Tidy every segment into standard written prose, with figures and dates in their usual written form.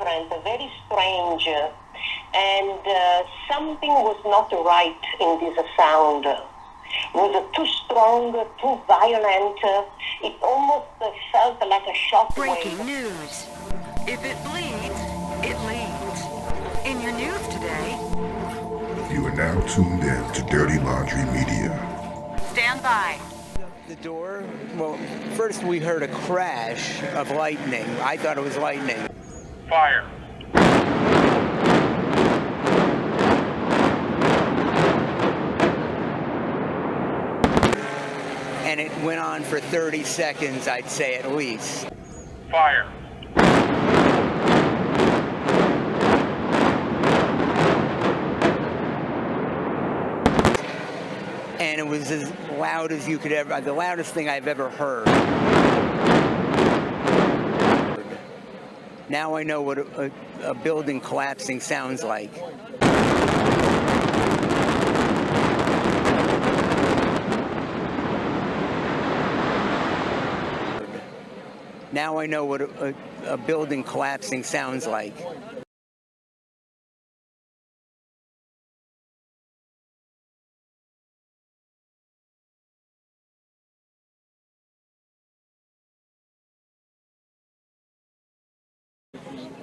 different, very strange, and something was not right in this sound. It was too strong, too violent. It almost felt like a shock Breaking wave. news. If it bleeds, it leads. In your news today. You are now tuned in to Dirty Laundry Media. Stand by. The door, well, first we heard a crash of lightning. I thought it was lightning. Fire. And it went on for 30 seconds, I'd say at least. Fire. And it was as loud as you could ever, the loudest thing I've ever heard. Now I know what a building collapsing sounds like. Now I know what a building collapsing sounds like.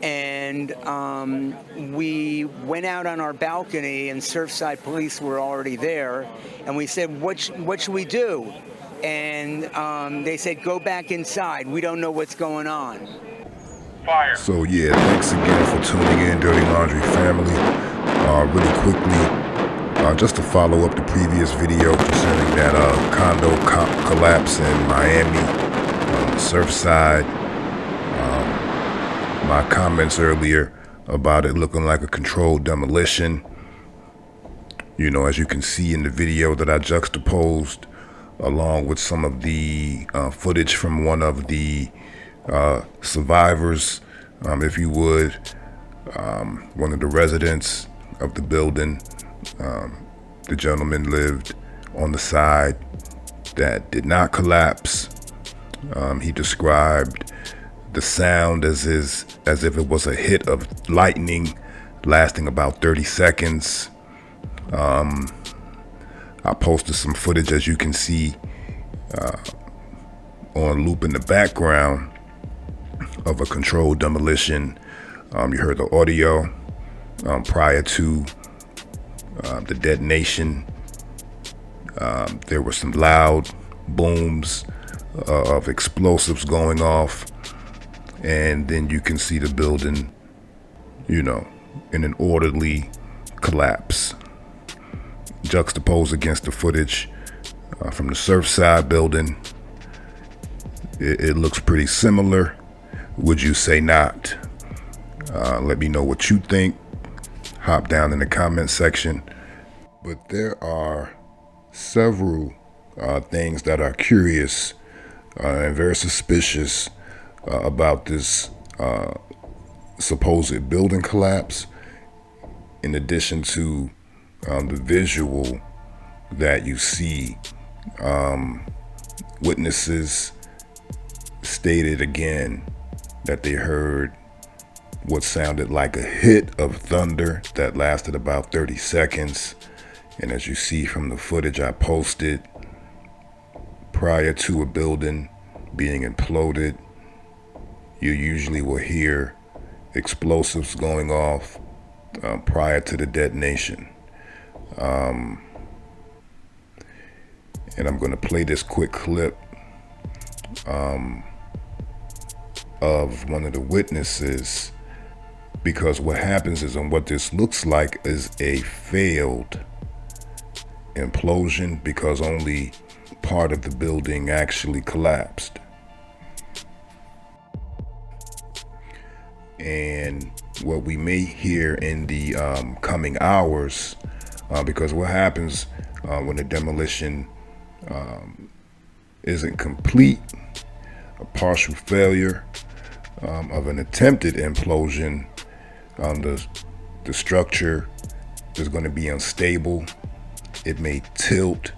And we went out on our balcony, and Surfside police were already there, and we said, what should we do? And they said, go back inside. We don't know what's going on. Fire. So yeah, thanks again for tuning in, Dirty Laundry family. Really quickly, just to follow up the previous video concerning that condo collapse in Miami, Surfside. My comments earlier about it looking like a controlled demolition. You know, as you can see in the video that I juxtaposed, along with some of the footage from one of the survivors, if you would, one of the residents of the building. The gentleman lived on the side that did not collapse. He described the sound as if it was a hit of lightning lasting about 30 seconds. I posted some footage, as you can see, on loop in the background of a controlled demolition. You heard the audio prior to the detonation. There were some loud booms of explosives going off, and then you can see the building, you know, in an orderly collapse. Juxtaposed against the footage from the Surfside building, it looks pretty similar. Would you say not? Let me know what you think. Hop down in the comment section. But there are several things that are curious and very suspicious about this supposed building collapse, in addition to the visual that you see. Witnesses stated again that they heard what sounded like a hit of thunder that lasted about 30 seconds. And as you see from the footage I posted, prior to a building being imploded, you usually will hear explosives going off prior to the detonation. And I'm going to play this quick clip of one of the witnesses, because what happens is, and what this looks like is a failed implosion, because only part of the building actually collapsed. And what we may hear in the coming hours, because what happens when a demolition isn't complete, a partial failure of an attempted implosion, the structure is going to be unstable. It may tilt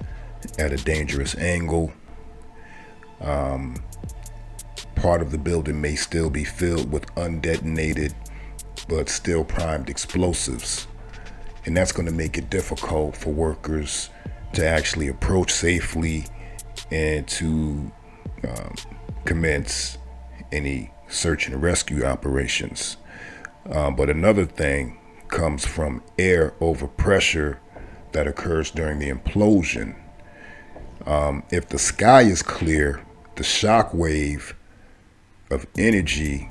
at a dangerous angle. Part of the building may still be filled with undetonated but still primed explosives. And that's going to make it difficult for workers to actually approach safely and to commence any search and rescue operations. But another thing comes from air overpressure that occurs during the implosion. If the sky is clear, the shock wave of energy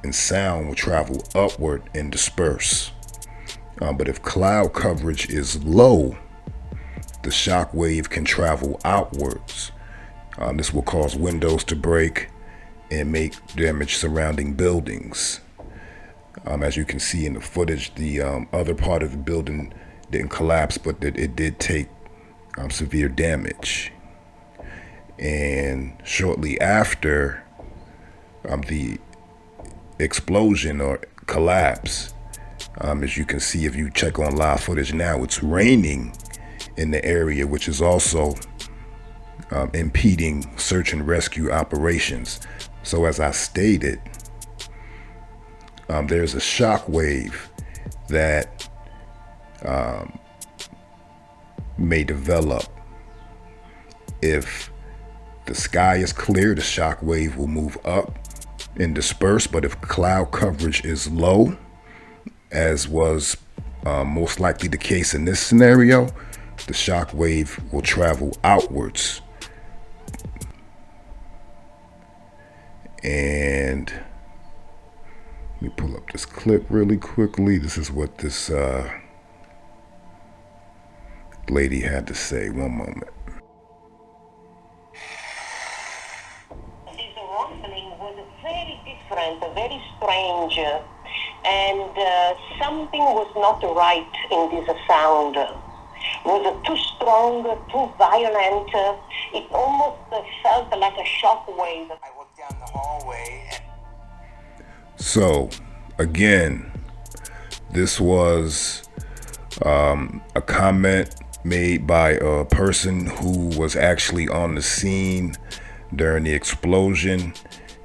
and sound will travel upward and disperse. But if cloud coverage is low, the shock wave can travel outwards. This will cause windows to break and make damage surrounding buildings. As you can see in the footage, the other part of the building didn't collapse, but it did take severe damage. And shortly after the explosion or collapse, as you can see if you check on live footage now, it's raining in the area, which is also impeding search and rescue operations. So as I stated, there's a shock wave that may develop. If the sky is clear, the shock wave will move up and disperse. But if cloud coverage is low, as was most likely the case in this scenario, the shock wave will travel outwards. And let me pull up this clip really quickly. This is what this lady had to say. One moment. This rumbling was very different, very strange, and something was not right in this sound. It was too strong, too violent. It almost felt like a shock wave. I walked down the hallway and So, again, this was a comment made by a person who was actually on the scene during the explosion,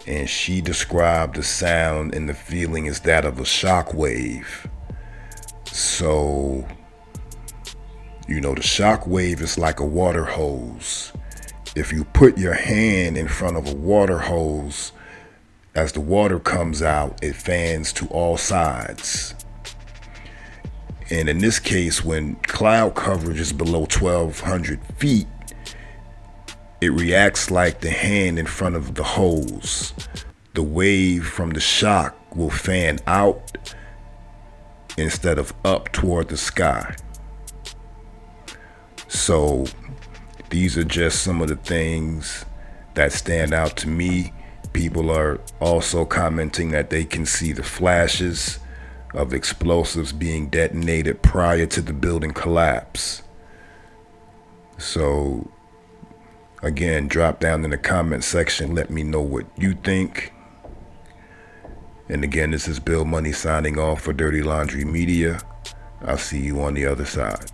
and she described the sound and the feeling as that of a shock wave. So, you know, the shock wave is like a water hose. If you put your hand in front of a water hose, as the water comes out, it fans to all sides. And in this case, when cloud coverage is below 1,200 feet, it reacts like the hand in front of the hose. The wave from the shock will fan out instead of up toward the sky. So these are just some of the things that stand out to me. People are also commenting that they can see the flashes of explosives being detonated prior to the building collapse. So again, drop down in the comment section, let me know what you think. And again, this is Bill Money signing off for Dirty Laundry Media. I'll see you on the other side.